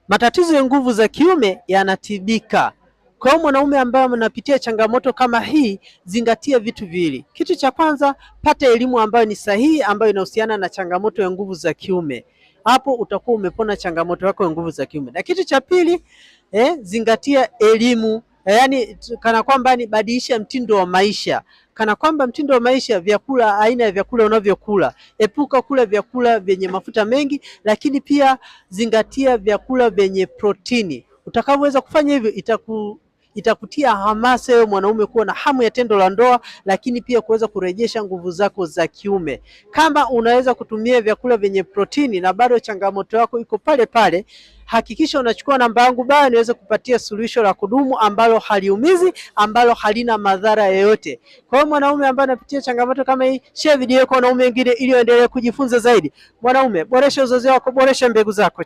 Matatizo ya nguvu za kiume yanatibika. Kwa hiyo mwanaume ambaye anapitia changamoto kama hii, zingatia vitu viwili. Kitu cha kwanza, pata elimu ambayo ni sahihi, ambayo inahusiana na changamoto ya nguvu za kiume. Hapo utakuwa umepona changamoto yako ya nguvu za kiume. Na kitu cha pili, zingatia elimu, yani kana kwamba ni badilisha mtindo wa maisha. Kana kwamba mtindo wa maisha, vyakula, aina ya vyakula unavyokula. Epuka kula vyakula vyenye mafuta mengi, lakini pia zingatia vyakula vyenye protini. Utakavyoweza kufanya hivyo, itakutia hamasa wewe mwanaume kuwa na hamu ya tendo la ndoa, lakini pia kuweza kurejesha nguvu zako za kiume. Kama unaweza kutumia vyakula vyenye protini na bado changamoto yako iko pale pale, hakikisha unachukua namba yangu baya niweze kupatia suluhisho la kudumu ambalo haliumizi, ambalo halina madhara yoyote. Kwa hiyo mwanaume ambaye anapitia changamoto kama hii, share video kwa wanaume wengine ili waendelee kujifunza zaidi. Mwanaume, boresha uzazi wako, boresha mbegu zako.